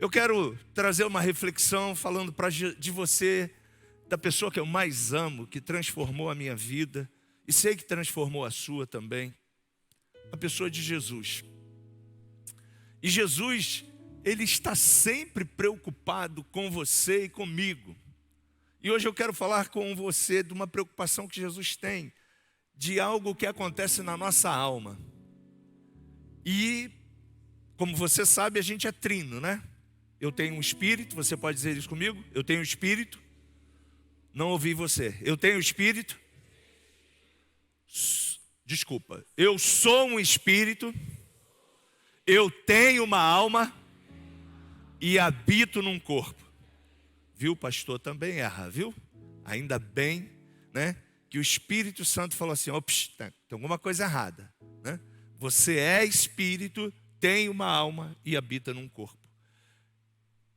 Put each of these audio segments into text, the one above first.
Eu quero trazer uma reflexão falando de você, da pessoa que eu mais amo, que transformou a minha vida, e sei que transformou a sua também, a pessoa de Jesus. E Jesus, Ele está sempre preocupado com você e comigo. E hoje eu quero falar com você de uma preocupação que Jesus tem, de algo que acontece na nossa alma. E, como você sabe, a gente é trino, né? Eu tenho um espírito, você pode dizer isso comigo? Eu tenho um espírito. Não ouvi você. Eu tenho um espírito. Desculpa. Eu sou um espírito. Eu tenho uma alma e habito num corpo. Viu, pastor? Também erra, viu? Ainda bem, né? Que o Espírito Santo falou assim, ops, tem alguma coisa errada, né? Você é espírito, tem uma alma e habita num corpo.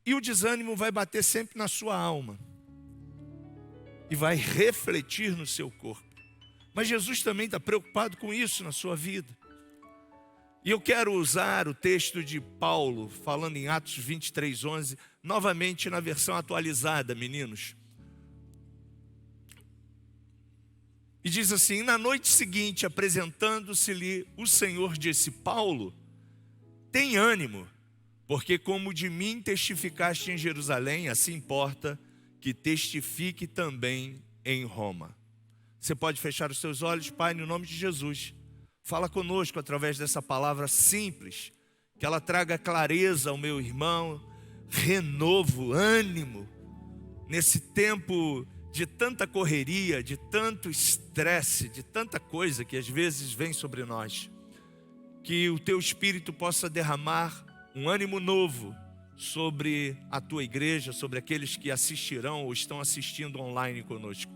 E o desânimo vai bater sempre na sua alma e vai refletir no seu corpo. Mas Jesus também está preocupado com isso na sua vida. E eu quero usar o texto de Paulo, falando em Atos 23:11, novamente na versão atualizada, meninos. E diz assim: na noite seguinte, apresentando-se-lhe o Senhor, disse: Paulo, tem ânimo, porque como de mim testificaste em Jerusalém, assim importa que testifique também em Roma. Você pode fechar os seus olhos, Pai, no nome de Jesus. Fala conosco através dessa palavra simples, que ela traga clareza ao meu irmão, renovo, ânimo, nesse tempo de tanta correria, de tanto estresse, de tanta coisa que às vezes vem sobre nós. Que o teu Espírito possa derramar um ânimo novo sobre a tua igreja, sobre aqueles que assistirão ou estão assistindo online conosco.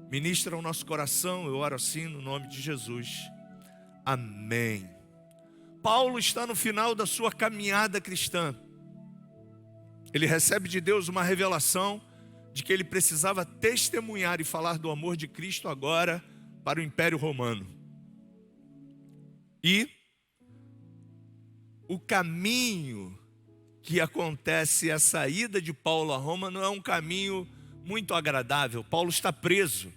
Ministra o nosso coração, eu oro assim no nome de Jesus. Amém. Paulo está no final da sua caminhada cristã. Ele recebe de Deus uma revelação de que ele precisava testemunhar e falar do amor de Cristo agora para o Império Romano. E o caminho que acontece, a saída de Paulo a Roma, não é um caminho muito agradável. Paulo está preso.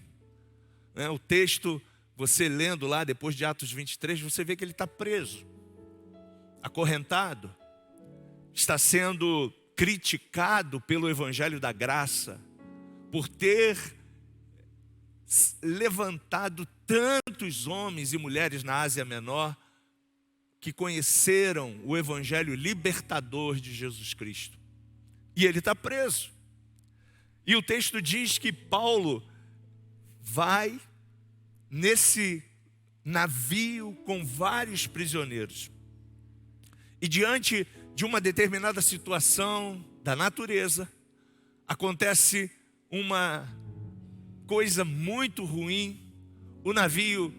O texto, você lendo lá depois de Atos 23, você vê que ele está preso, acorrentado, está sendo criticado pelo Evangelho da Graça, por ter levantado tantos homens e mulheres na Ásia Menor, que conheceram o Evangelho libertador de Jesus Cristo. E ele está preso. E o texto diz que Paulo vai nesse navio com vários prisioneiros. E diante de uma determinada situação da natureza, acontece uma coisa muito ruim. O navio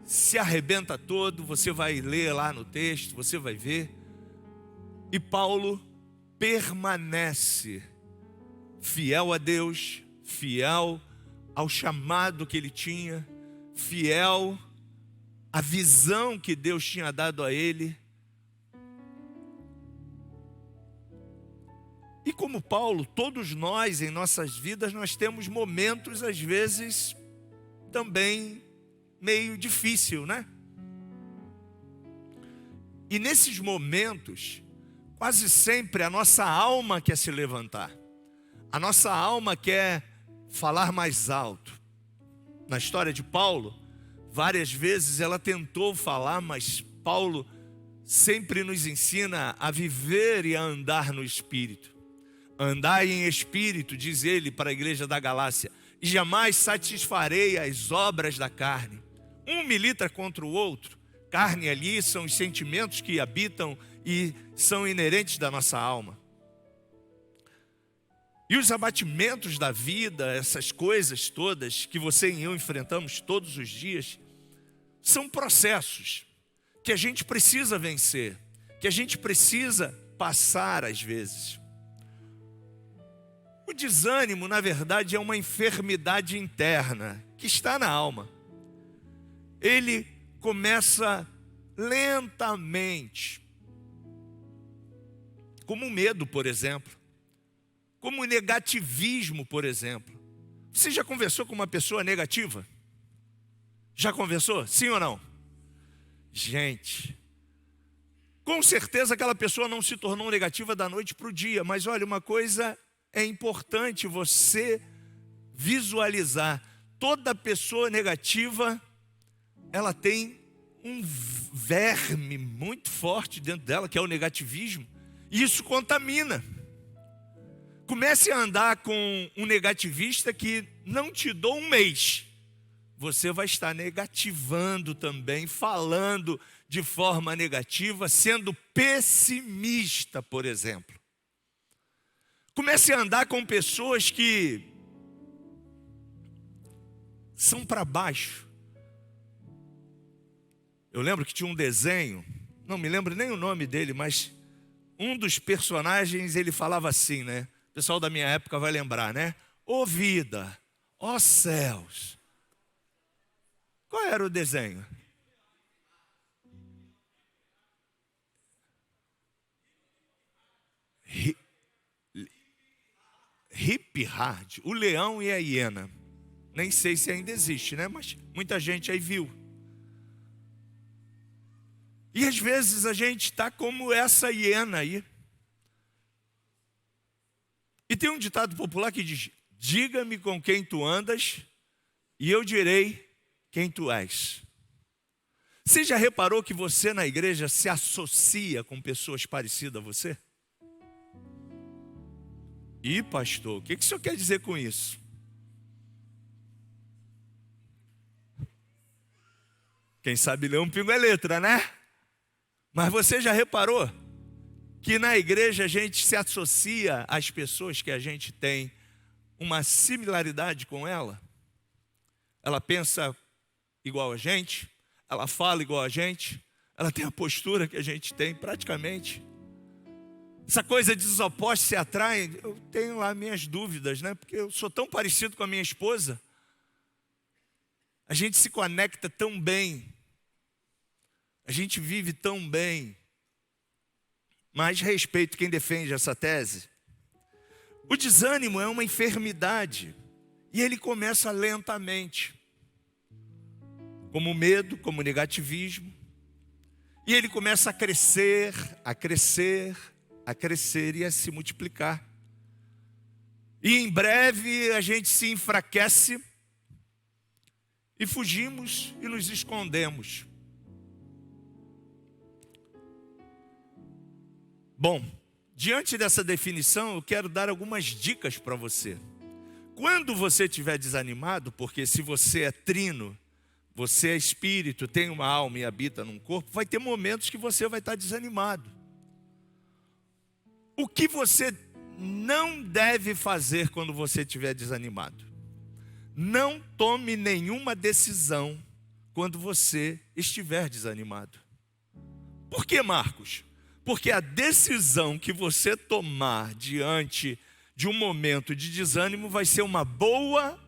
se arrebenta todo, você vai ler lá no texto, você vai ver. E Paulo permanece fiel a Deus, fiel ao chamado que ele tinha, fiel à visão que Deus tinha dado a ele. E como Paulo, todos nós em nossas vidas, nós temos momentos às vezes também meio difícil, né? E nesses momentos, quase sempre a nossa alma quer se levantar. A nossa alma quer falar mais alto. Na história de Paulo, várias vezes ela tentou falar, mas Paulo sempre nos ensina a viver e a andar no Espírito. Andai em Espírito, diz ele para a igreja da Galácia, e jamais satisfarei as obras da carne. Um milita contra o outro. Carne ali são os sentimentos que habitam e são inerentes da nossa alma. E os abatimentos da vida, essas coisas todas que você e eu enfrentamos todos os dias, são processos que a gente precisa vencer, que a gente precisa passar às vezes. O desânimo, na verdade, é uma enfermidade interna que está na alma. Ele começa lentamente como o medo, por exemplo, como o negativismo, por exemplo. Você já conversou com uma pessoa negativa? Já conversou? Sim ou não? Gente, com certeza aquela pessoa não se tornou negativa da noite para o dia, mas olha, uma coisa é importante você visualizar. Toda pessoa negativa, ela tem um verme muito forte dentro dela, que é o negativismo, e isso contamina. Comece a andar com um negativista que não te dou um mês, você vai estar negativando também, falando de forma negativa, sendo pessimista, por exemplo. Comece a andar com pessoas que são para baixo. Eu lembro que tinha um desenho, não me lembro nem o nome dele, mas um dos personagens, ele falava assim, né? O pessoal da minha época vai lembrar, né? Ô vida, ó céus. Qual era o desenho? Hip Hard, o leão e a hiena. Nem sei se ainda existe, né? Mas muita gente aí viu. E às vezes a gente está como essa hiena aí. E tem um ditado popular que diz: diga-me com quem tu andas e eu direi quem tu és. Você já reparou que você na igreja se associa com pessoas parecidas a você? Ih, pastor, o que o senhor quer dizer com isso? Quem sabe ler um pingo é letra, né? Mas você já reparou que na igreja a gente se associa às pessoas que a gente tem uma similaridade com ela? Ela pensa igual a gente, ela fala igual a gente, ela tem a postura que a gente tem praticamente. Essa coisa de os opostos se atraem, eu tenho lá minhas dúvidas, né? Porque eu sou tão parecido com a minha esposa. A gente se conecta tão bem. A gente vive tão bem. Mas respeito quem defende essa tese. O desânimo é uma enfermidade. E ele começa lentamente. Como medo, como negativismo. E ele começa a crescer, a crescer, a crescer e a se multiplicar. E em breve a gente se enfraquece e fugimos e nos escondemos. Bom, diante dessa definição, eu quero dar algumas dicas para você. Quando você estiver desanimado, porque se você é trino, você é espírito, tem uma alma e habita num corpo, vai ter momentos que você vai estar desanimado. O que você não deve fazer quando você estiver desanimado? Não tome nenhuma decisão quando você estiver desanimado. Por que, Marcos? Porque a decisão que você tomar diante de um momento de desânimo vai ser uma boa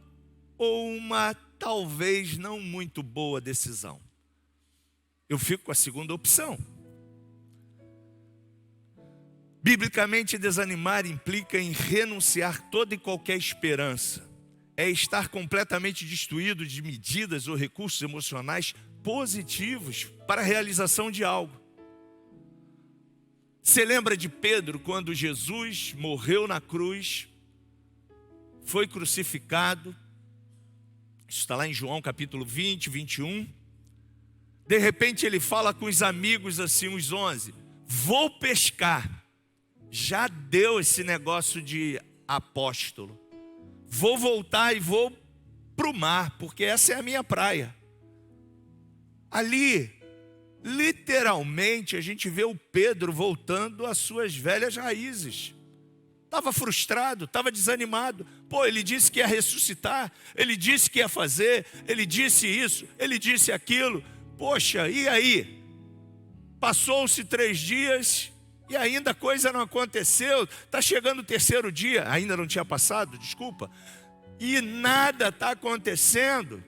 ou uma talvez não muito boa decisão. Eu fico com a segunda opção. Biblicamente, desanimar implica em renunciar toda e qualquer esperança. É estar completamente destruído de medidas ou recursos emocionais positivos para a realização de algo. Você lembra de Pedro quando Jesus morreu na cruz, foi crucificado? Isso está lá em João capítulo 20, 21. De repente ele fala com os amigos assim, os 11. Vou pescar. Já deu esse negócio de apóstolo. Vou voltar e vou para o mar, porque essa é a minha praia. Ali, literalmente, a gente vê o Pedro voltando às suas velhas raízes. Estava frustrado, estava desanimado. Pô, ele disse que ia ressuscitar, ele disse que ia fazer, ele disse isso, ele disse aquilo. Poxa, e aí? Passou-se 3 dias e ainda a coisa não aconteceu. Está chegando o 3º dia, ainda não tinha passado, desculpa. E nada está acontecendo.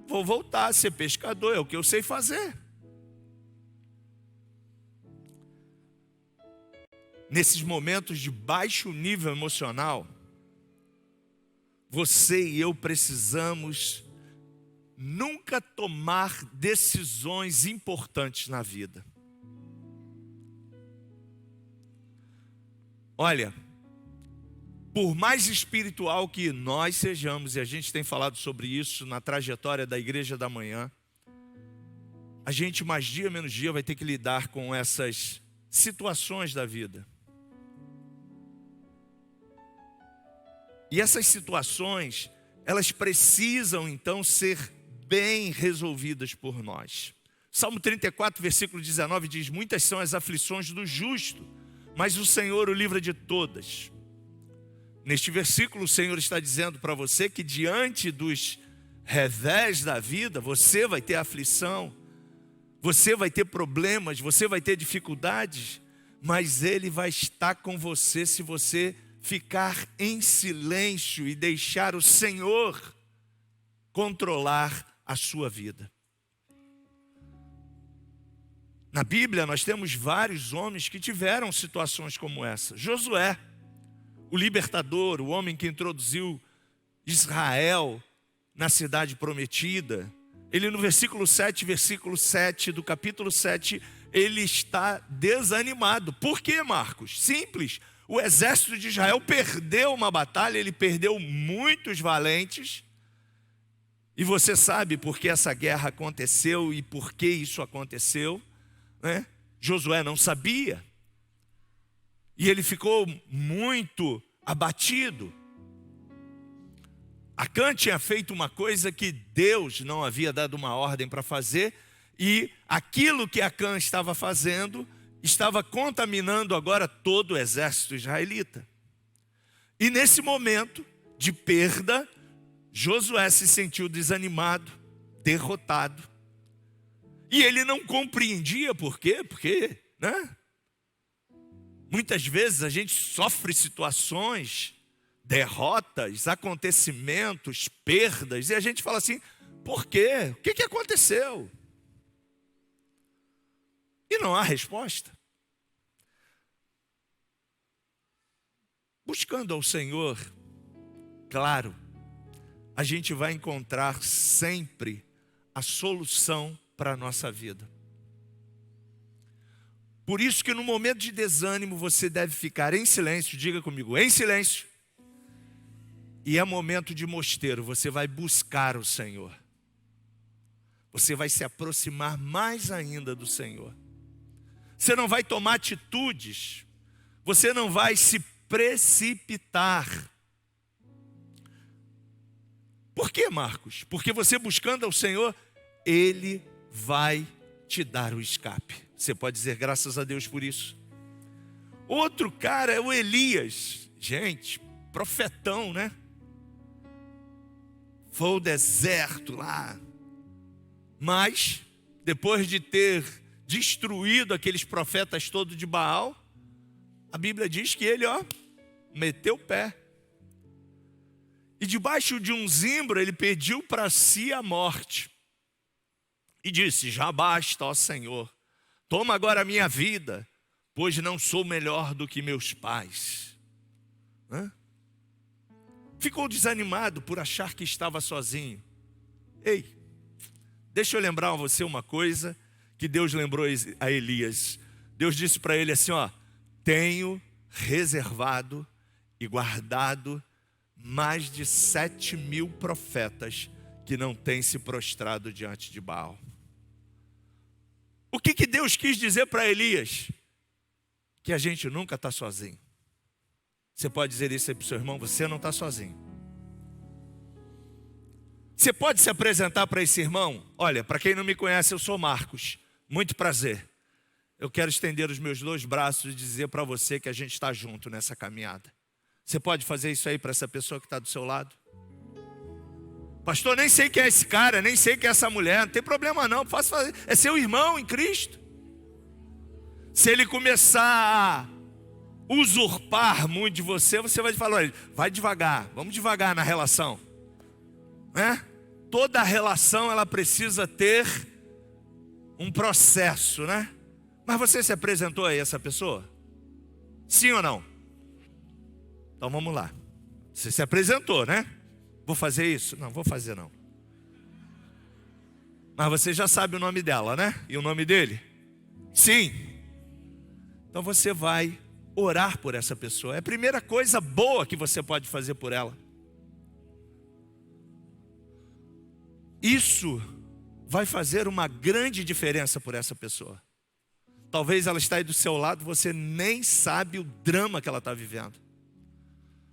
Vou voltar a ser pescador, é o que eu sei fazer. nesses momentos de baixo nível emocional, você e eu precisamos nunca tomar decisões importantes na vida. Olha, por mais espiritual que nós sejamos, e a gente tem falado sobre isso na trajetória da Igreja da Manhã, a gente mais dia menos dia vai ter que lidar com essas situações da vida. E essas situações, elas precisam então ser bem resolvidas por nós. Salmo 34, versículo 19 diz: muitas são as aflições do justo, mas o Senhor o livra de todas. Neste versículo o Senhor está dizendo para você que diante dos revés da vida, você vai ter aflição, você vai ter problemas, você vai ter dificuldades, mas Ele vai estar com você se você ficar em silêncio e deixar o Senhor controlar a sua vida. Na Bíblia nós temos vários homens que tiveram situações como essa. Josué, o libertador, o homem que introduziu Israel na cidade prometida. Ele no versículo 7 do capítulo 7, ele está desanimado. Por quê, Marcos? Simples. O exército de Israel perdeu uma batalha, ele perdeu muitos valentes. E você sabe por que essa guerra aconteceu e por que isso aconteceu, né? Josué não sabia. E ele ficou muito abatido. Acã tinha feito uma coisa que Deus não havia dado uma ordem para fazer, e aquilo que Acã estava fazendo estava contaminando agora todo o exército israelita. E nesse momento de perda, Josué se sentiu desanimado, derrotado. E ele não compreendia por quê? Porque, né? Muitas vezes a gente sofre situações, derrotas, acontecimentos, perdas, e a gente fala assim: por quê? O que aconteceu? E não há resposta. Buscando ao Senhor, claro, a gente vai encontrar sempre a solução para a nossa vida. Por isso que no momento de desânimo você deve ficar em silêncio, diga comigo, em silêncio. E é momento de mosteiro, você vai buscar o Senhor. Você vai se aproximar mais ainda do Senhor. Você não vai tomar atitudes, você não vai se precipitar. Por quê, Marcos? Porque você buscando ao Senhor, Ele vai te dar o escape. Você pode dizer graças a Deus por isso. Outro cara é o Elias. Gente, profetão, né? Foi ao deserto lá. Mas, depois de ter destruído aqueles profetas todos de Baal, a Bíblia diz que ele, meteu o pé. E debaixo de um zimbro ele pediu para si a morte. E disse: já basta, ó Senhor, toma agora a minha vida, pois não sou melhor do que meus pais. Ficou desanimado por achar que estava sozinho. Ei, deixa eu lembrar a você uma coisa que Deus lembrou a Elias. Deus disse para ele assim: tenho reservado e guardado mais de 7.000 profetas que não têm se prostrado diante de Baal. O que Deus quis dizer para Elias? Que a gente nunca está sozinho. Você pode dizer isso aí para o seu irmão: você não está sozinho. Você pode se apresentar para esse irmão: olha, para quem não me conhece, eu sou Marcos, muito prazer. Eu quero estender os meus 2 braços e dizer para você que a gente está junto nessa caminhada. Você pode fazer isso aí para essa pessoa que está do seu lado? Pastor, nem sei quem é esse cara, nem sei quem é essa mulher. Não tem problema não, posso fazer. É seu irmão em Cristo. Se ele começar a usurpar muito de você, você vai falar: olha, vai devagar, vamos devagar na relação, né? Toda relação ela precisa ter um processo, né? Mas você se apresentou a essa pessoa? Sim ou não? Então vamos lá. Você se apresentou, né? Vou fazer isso? Não, vou fazer não. Mas você já sabe o nome dela, né? E o nome dele? Sim. Então você vai orar por essa pessoa. É a primeira coisa boa que você pode fazer por ela. Isso vai fazer uma grande diferença por essa pessoa. Talvez ela está aí do seu lado, você nem sabe o drama que ela está vivendo.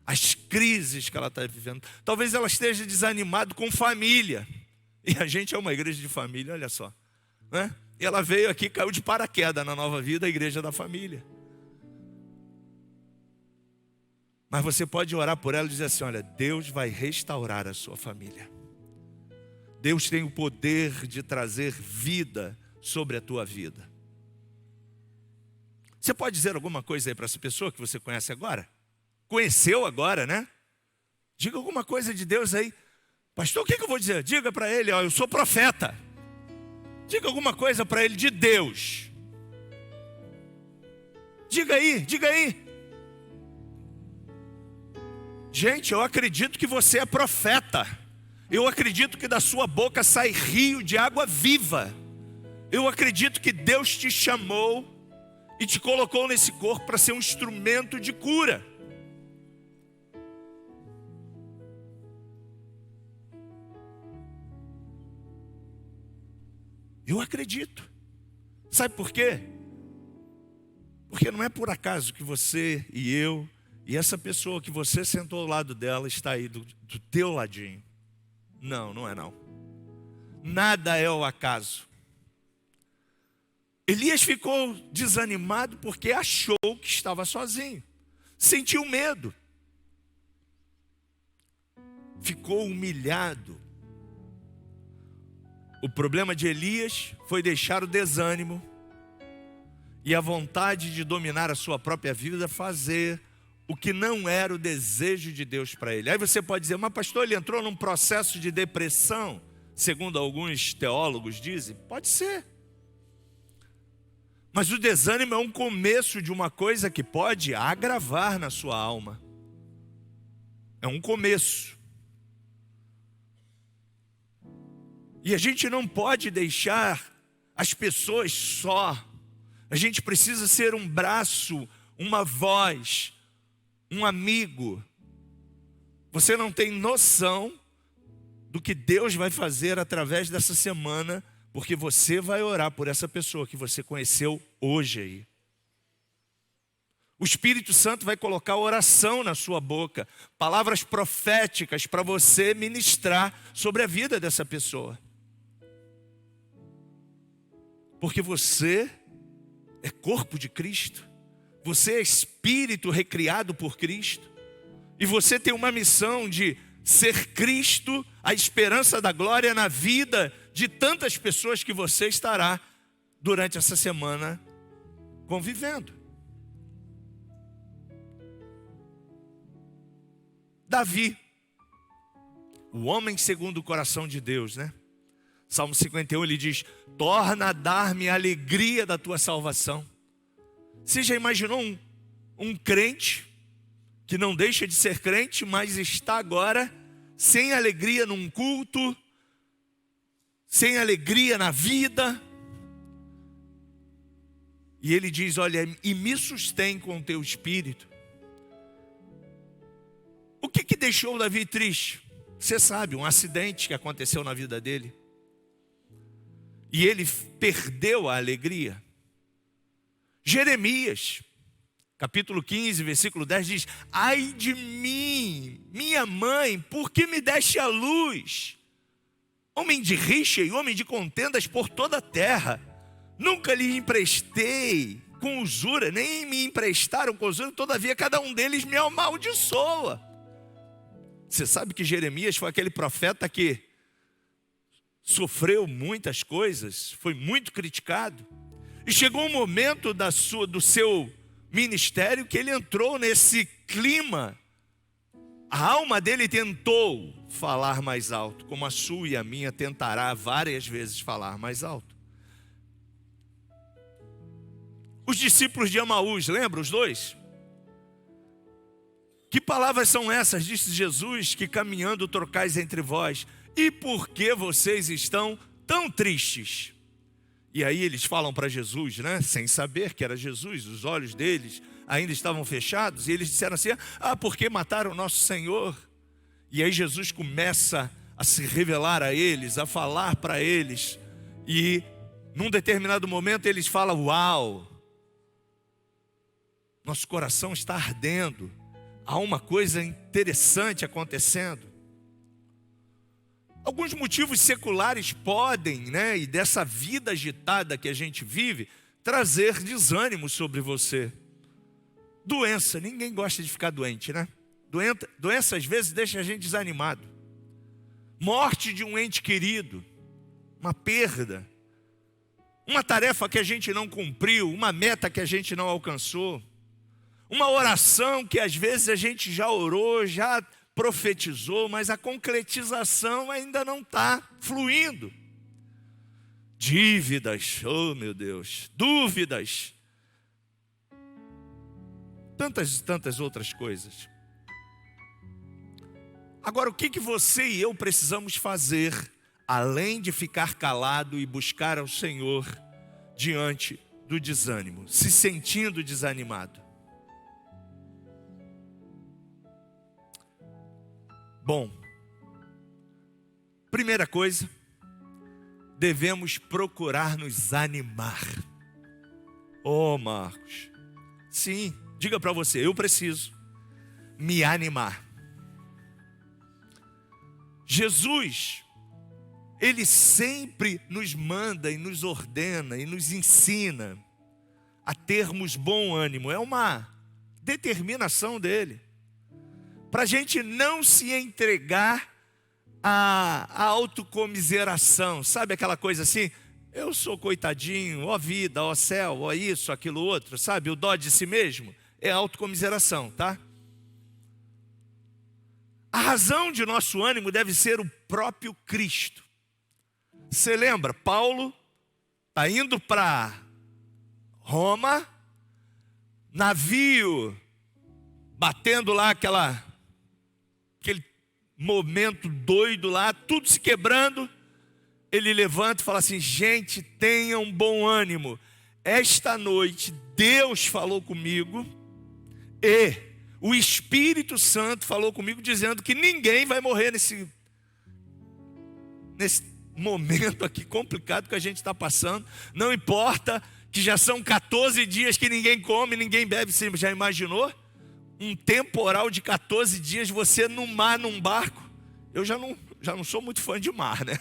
As crises que ela está vivendo. Talvez ela esteja desanimada com família. E a gente é uma igreja de família, olha só, né? E ela veio aqui, caiu de paraquedas na Nova Vida, a igreja da família. Mas você pode orar por ela e dizer assim, olha, Deus vai restaurar a sua família. Deus tem o poder de trazer vida sobre a tua vida. Você pode dizer alguma coisa aí para essa pessoa que você conhece agora? Conheceu agora, né? Diga alguma coisa de Deus aí. Pastor, o que eu vou dizer? Diga para ele, ó, eu sou profeta. Diga alguma coisa para ele de Deus. Diga aí, diga aí. Gente, eu acredito que você é profeta. Eu acredito que da sua boca sai rio de água viva. Eu acredito que Deus te chamou e te colocou nesse corpo para ser um instrumento de cura. Eu acredito. Sabe por quê? Porque não é por acaso que você e eu e essa pessoa que você sentou ao lado dela está aí do teu ladinho. Não, não é não. Nada é o acaso. Elias ficou desanimado porque achou que estava sozinho. Sentiu medo. Ficou humilhado. O problema de Elias foi deixar o desânimo e a vontade de dominar a sua própria vida fazer o que não era o desejo de Deus para ele. Aí você pode dizer, mas pastor, ele entrou num processo de depressão, segundo alguns teólogos dizem. Pode ser. Mas o desânimo é um começo de uma coisa que pode agravar na sua alma. É um começo. E a gente não pode deixar as pessoas só. A gente precisa ser um braço, uma voz, um amigo. Você não tem noção do que Deus vai fazer através dessa semana, porque você vai orar por essa pessoa que você conheceu hoje aí. O Espírito Santo vai colocar oração na sua boca, palavras proféticas para você ministrar sobre a vida dessa pessoa. Porque você é corpo de Cristo, você é espírito recriado por Cristo, e você tem uma missão de ser Cristo, a esperança da glória na vida de tantas pessoas que você estará durante essa semana convivendo. Davi, o homem segundo o coração de Deus, né? Salmo 51, ele diz, torna a dar-me a alegria da tua salvação. Você já imaginou um crente que não deixa de ser crente, mas está agora sem alegria num culto, sem alegria na vida? E ele diz, olha, e me sustém com o teu espírito. O que deixou Davi triste? Você sabe, um acidente que aconteceu na vida dele. E ele perdeu a alegria. Jeremias, capítulo 15, versículo 10 diz, ai de mim, minha mãe, por que me deste a luz? Homem de rixa e homem de contendas por toda a terra. Nunca lhe emprestei com usura, nem me emprestaram com usura, todavia cada um deles me amaldiçoa. Você sabe que Jeremias foi aquele profeta que sofreu muitas coisas, foi muito criticado. E chegou um momento do seu ministério que ele entrou nesse clima. A alma dele tentou falar mais alto, como a sua e a minha tentará várias vezes falar mais alto. Os discípulos de Emaús, lembra os dois? Que palavras são essas? Disse Jesus, que caminhando trocais entre vós. E por que vocês estão tão tristes? E aí eles falam para Jesus, né? Sem saber que era Jesus, os olhos deles ainda estavam fechados. E eles disseram assim, porque mataram o nosso Senhor. E aí Jesus começa a se revelar a eles, a falar para eles. E num determinado momento eles falam, uau, nosso coração está ardendo. Há uma coisa interessante acontecendo. Alguns motivos seculares podem, né, e dessa vida agitada que a gente vive, trazer desânimo sobre você. Doença, ninguém gosta de ficar doente, né? Doença às vezes deixa a gente desanimado. Morte de um ente querido, uma perda, uma tarefa que a gente não cumpriu, uma meta que a gente não alcançou, uma oração que às vezes a gente já orou, já profetizou, mas a concretização ainda não está fluindo. Dívidas, oh meu Deus, dúvidas, tantas outras coisas. Agora, o que você e eu precisamos fazer, além de ficar calado e buscar ao Senhor diante do desânimo, se sentindo desanimado? Bom, primeira coisa, devemos procurar nos animar. Oh, Marcos, sim, diga para você, eu preciso me animar. Jesus, Ele sempre nos manda e nos ordena e nos ensina a termos bom ânimo. É uma determinação dele. Para a gente não se entregar à autocomiseração. Sabe aquela coisa assim? Eu sou coitadinho, ó vida, ó céu, ó isso, aquilo outro. Sabe, o dó de si mesmo é autocomiseração, tá? A razão de nosso ânimo deve ser o próprio Cristo. Você lembra? Paulo está indo para Roma, navio, batendo lá aquele momento doido lá, tudo se quebrando. Ele levanta e fala assim, gente, tenham bom ânimo. Esta noite Deus falou comigo e o Espírito Santo falou comigo dizendo que ninguém vai morrer nesse momento aqui complicado que a gente está passando. Não importa que já são 14 dias que ninguém come, ninguém bebe. Você já imaginou? Um temporal de 14 dias, você no mar, num barco. Eu já não sou muito fã de mar, né?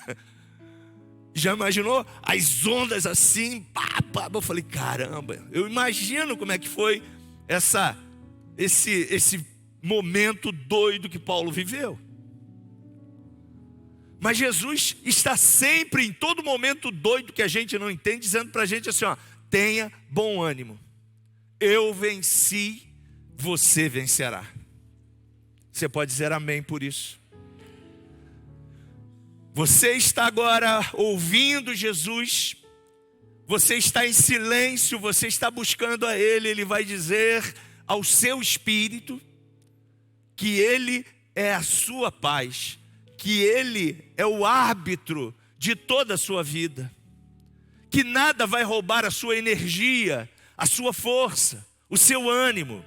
Já imaginou? As ondas assim, pá, pá. Eu falei, caramba, eu imagino como é que foi esse momento doido que Paulo viveu. Mas Jesus está sempre, em todo momento doido que a gente não entende, dizendo para a gente assim, ó, tenha bom ânimo. Eu venci, você vencerá. Você pode dizer amém por isso. Você está agora ouvindo Jesus, você está em silêncio, você está buscando a Ele. Ele vai dizer ao seu espírito que Ele é a sua paz, que Ele é o árbitro de toda a sua vida, que nada vai roubar a sua energia, a sua força, o seu ânimo.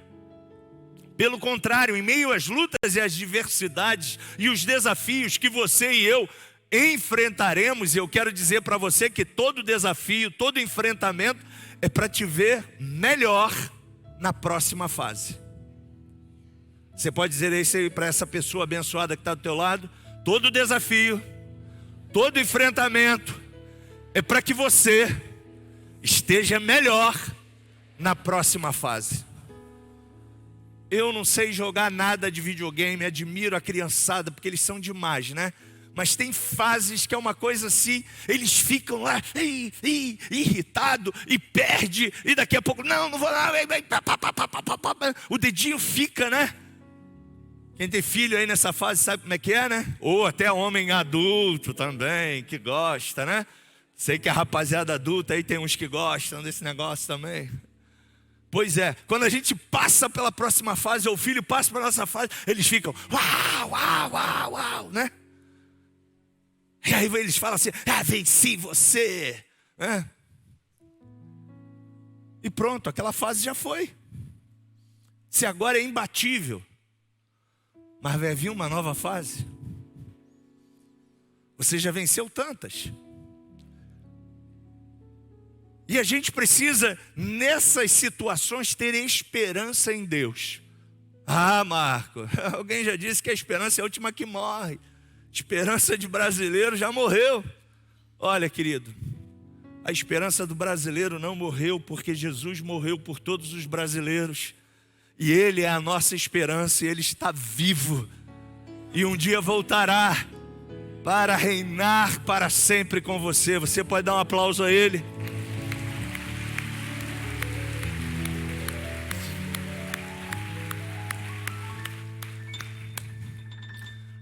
Pelo contrário, em meio às lutas e às diversidades e os desafios que você e eu enfrentaremos, eu quero dizer para você que todo desafio, todo enfrentamento é para te ver melhor na próxima fase. Você pode dizer isso aí para essa pessoa abençoada que está do teu lado? Todo desafio, todo enfrentamento é para que você esteja melhor na próxima fase. Eu não sei jogar nada de videogame, admiro a criançada porque eles são demais, né? Mas tem fases que é uma coisa assim, eles ficam lá irritado e perde, e daqui a pouco, não vou lá, o dedinho fica, né? Quem tem filho aí nessa fase sabe como é que é, né? Ou até homem adulto também, que gosta, né? Sei que a rapaziada adulta aí tem uns que gostam desse negócio também. Pois é, quando a gente passa pela próxima fase, ou o filho passa pela nossa fase, eles ficam, uau, uau, uau, uau, né? E aí eles falam assim, venci você, né? E pronto, aquela fase já foi. Se agora é imbatível, mas vai vir uma nova fase. Você já venceu tantas. E a gente precisa, nessas situações, ter esperança em Deus. Marco, alguém já disse que a esperança é a última que morre. Esperança de brasileiro já morreu. Olha, querido, a esperança do brasileiro não morreu, porque Jesus morreu por todos os brasileiros. E Ele é a nossa esperança, e Ele está vivo. E um dia voltará para reinar para sempre com você. Você pode dar um aplauso a Ele?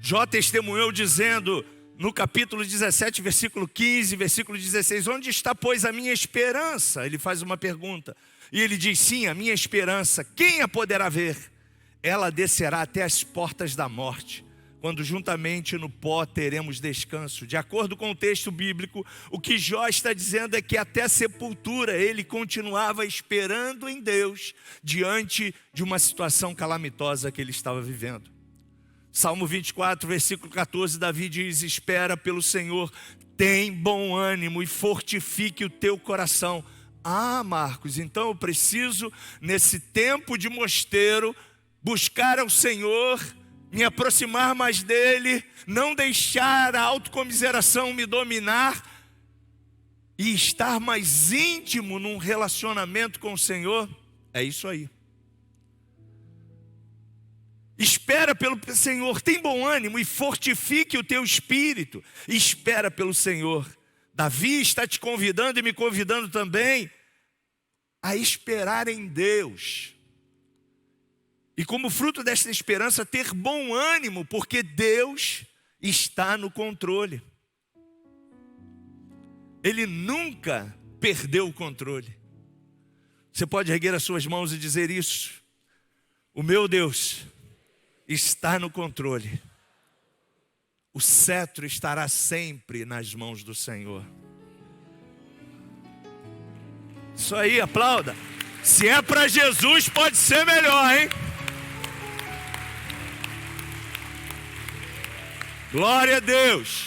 Jó testemunhou dizendo, no capítulo 17, versículo 15, versículo 16, onde está, pois, a minha esperança? Ele faz uma pergunta. E ele diz, sim, a minha esperança, quem a poderá ver? Ela descerá até as portas da morte, quando juntamente no pó teremos descanso. De acordo com o texto bíblico, o que Jó está dizendo é que até a sepultura ele continuava esperando em Deus, diante de uma situação calamitosa que ele estava vivendo. Salmo 24, versículo 14, Davi diz, espera pelo Senhor, tem bom ânimo e fortifique o teu coração. Marcos, então eu preciso, nesse tempo de mosteiro, buscar ao Senhor, me aproximar mais dEle, não deixar a autocomiseração me dominar e estar mais íntimo num relacionamento com o Senhor. É isso aí. Espera pelo Senhor, tem bom ânimo e fortifique o teu espírito. Espera pelo Senhor. Davi está te convidando e me convidando também a esperar em Deus. E como fruto desta esperança, ter bom ânimo, porque Deus está no controle. Ele nunca perdeu o controle. Você pode erguer as suas mãos e dizer isso. O meu Deus está no controle. O cetro estará sempre nas mãos do Senhor. Isso aí, aplauda. Se é para Jesus, pode ser melhor, hein? Glória a Deus.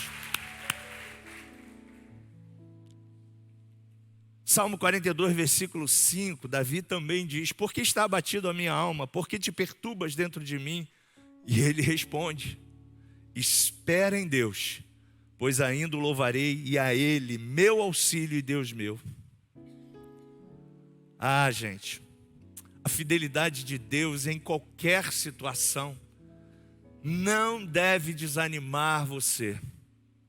Salmo 42, versículo 5, Davi também diz, por que está abatido a minha alma? Por que te perturbas dentro de mim? E ele responde, espera em Deus, pois ainda o louvarei, e a Ele, meu auxílio e Deus meu. Gente, a fidelidade de Deus em qualquer situação não deve desanimar você.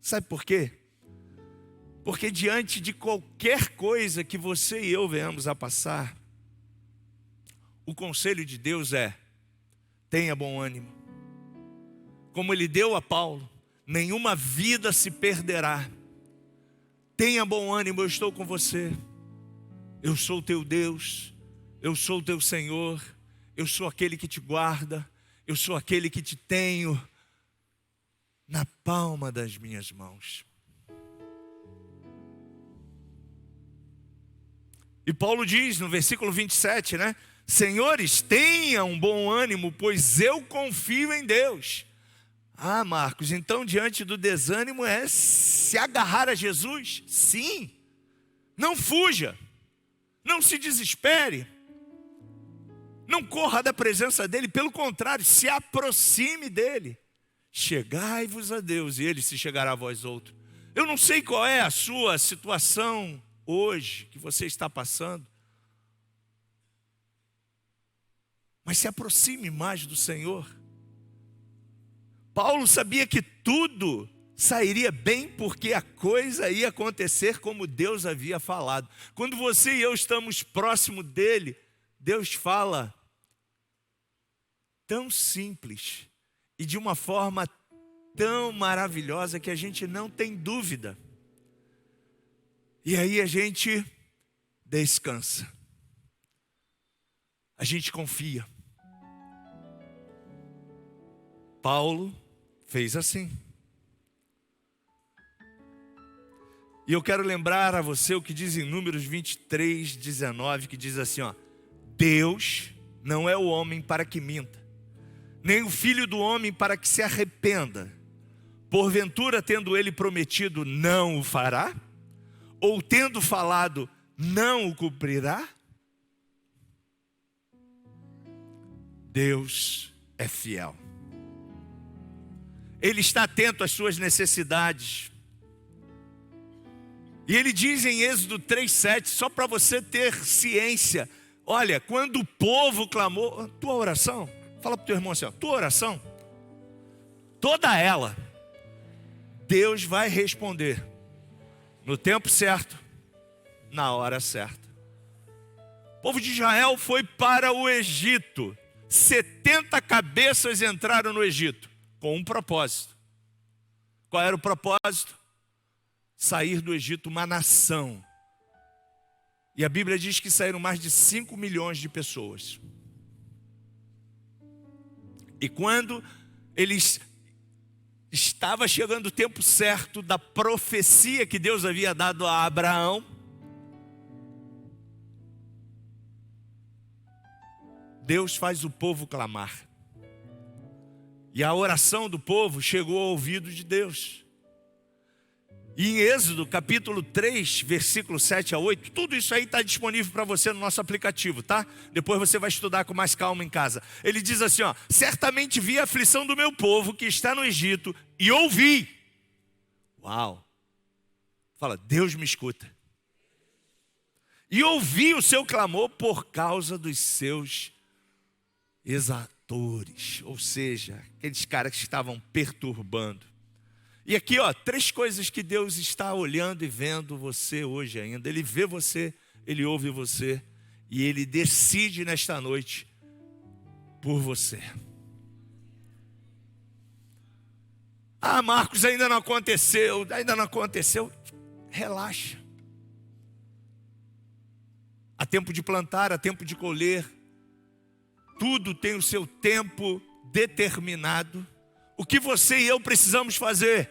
Sabe por quê? Porque diante de qualquer coisa que você e eu venhamos a passar, o conselho de Deus é, tenha bom ânimo. Como Ele deu a Paulo, nenhuma vida se perderá. Tenha bom ânimo, eu estou com você. Eu sou o teu Deus, eu sou o teu Senhor, eu sou aquele que te guarda, eu sou aquele que te tenho na palma das minhas mãos. E Paulo diz no versículo 27, né? Senhores, tenham bom ânimo, pois eu confio em Deus. Marcos, então diante do desânimo é se agarrar a Jesus? Sim. Não fuja. Não se desespere. Não corra da presença dEle. Pelo contrário, se aproxime dEle. Chegai-vos a Deus e Ele se chegará a vós outros. Eu não sei qual é a sua situação hoje que você está passando. Mas se aproxime mais do Senhor. Paulo sabia que tudo sairia bem porque a coisa ia acontecer como Deus havia falado. Quando você e eu estamos próximo dEle, Deus fala tão simples e de uma forma tão maravilhosa que a gente não tem dúvida. E aí a gente descansa. a gente confia. Paulo fez assim. E eu quero lembrar a você o que diz em Números 23, 19, que diz assim, ó: Deus não é o homem para que minta, nem o filho do homem para que se arrependa. Porventura, tendo ele prometido, não o fará? Ou tendo falado, não o cumprirá? Deus é fiel. Ele está atento às suas necessidades. E ele diz em Êxodo 3:7, só para você ter ciência: olha, quando o povo clamou, tua oração, fala para o teu irmão assim, ó, tua oração, toda ela, Deus vai responder no tempo certo, na hora certa. O povo de Israel foi para o Egito. 70 cabeças entraram no Egito com um propósito. Qual era o propósito? Sair do Egito uma nação. E a Bíblia diz que saíram mais de 5 milhões de pessoas. E quando estava chegando o tempo certo da profecia que Deus havia dado a Abraão, Deus faz o povo clamar. E a oração do povo chegou ao ouvido de Deus. E em Êxodo capítulo 3, versículo 7 a 8, tudo isso aí está disponível para você no nosso aplicativo, tá? Depois você vai estudar com mais calma em casa. Ele diz assim, ó: certamente vi a aflição do meu povo que está no Egito e ouvi. Uau! Fala, Deus me escuta. E ouvi o seu clamor por causa dos seus exatores, ou seja, aqueles caras que estavam perturbando. E aqui, ó, 3 coisas que Deus está olhando e vendo você hoje ainda. Ele vê você, Ele ouve você e Ele decide nesta noite por você. Ah, Marcos, ainda não aconteceu. Relaxa. Há tempo de plantar, há tempo de colher. Tudo tem o seu tempo determinado. O que você e eu precisamos fazer?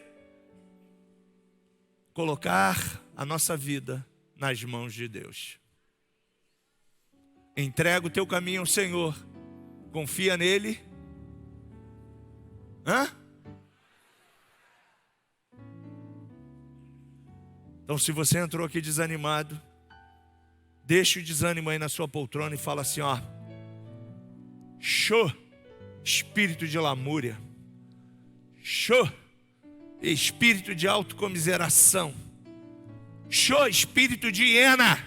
Colocar a nossa vida nas mãos de Deus. Entrega o teu caminho ao Senhor. Confia nele. Então, se você entrou aqui desanimado, deixa o desânimo aí na sua poltrona e fala assim, ó: show, espírito de lamúria. Show, espírito de autocomiseração. Show, espírito de hiena.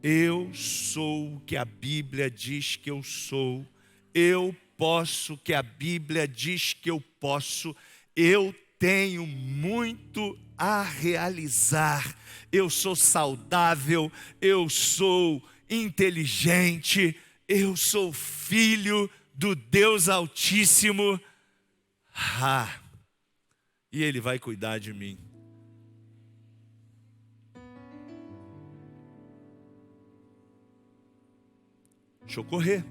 Eu sou o que a Bíblia diz que eu sou. Eu posso o que a Bíblia diz que eu posso. Eu tenho muito a realizar. Eu sou saudável. Eu sou inteligente. Eu sou filho do Deus Altíssimo. E Ele vai cuidar de mim. Deixa eu correr.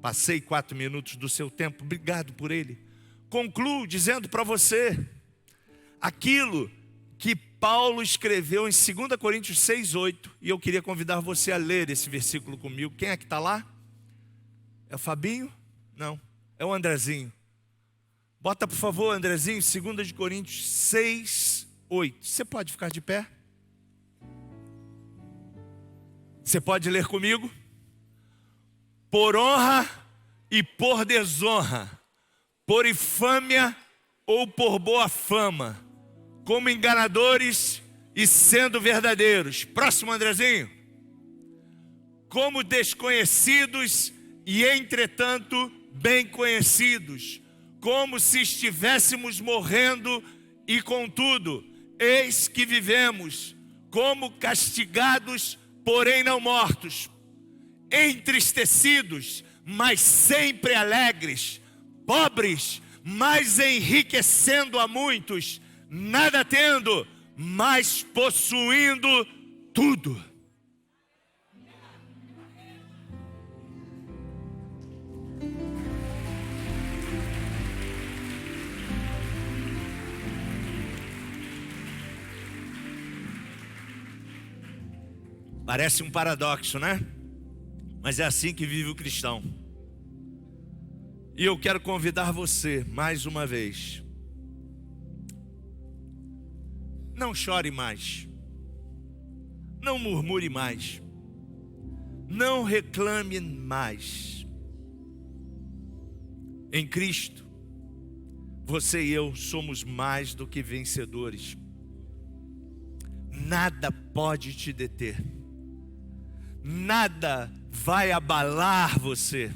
Passei 4 minutos do seu tempo. Obrigado por ele. Concluo dizendo para você aquilo que Paulo escreveu em 2 Coríntios 6:8. E eu queria convidar você a ler esse versículo comigo. Quem é que está lá? É o Fabinho? Não, é o Andrezinho. Bota por favor, Andrezinho, 2 Coríntios 6:8. Você pode ficar de pé? Você pode ler comigo? Por honra e por desonra, por infâmia ou por boa fama, como enganadores e sendo verdadeiros. Próximo, Andrezinho. Como desconhecidos e entretanto bem conhecidos, como se estivéssemos morrendo e contudo, eis que vivemos, como castigados, porém não mortos, entristecidos, mas sempre alegres, pobres, mas enriquecendo a muitos, nada tendo, mas possuindo tudo. Parece um paradoxo, né? Mas é assim que vive o cristão. E eu quero convidar você, mais uma vez. Não chore mais. Não murmure mais. Não reclame mais. Em Cristo, você e eu somos mais do que vencedores. Nada pode te deter. Nada vai abalar você.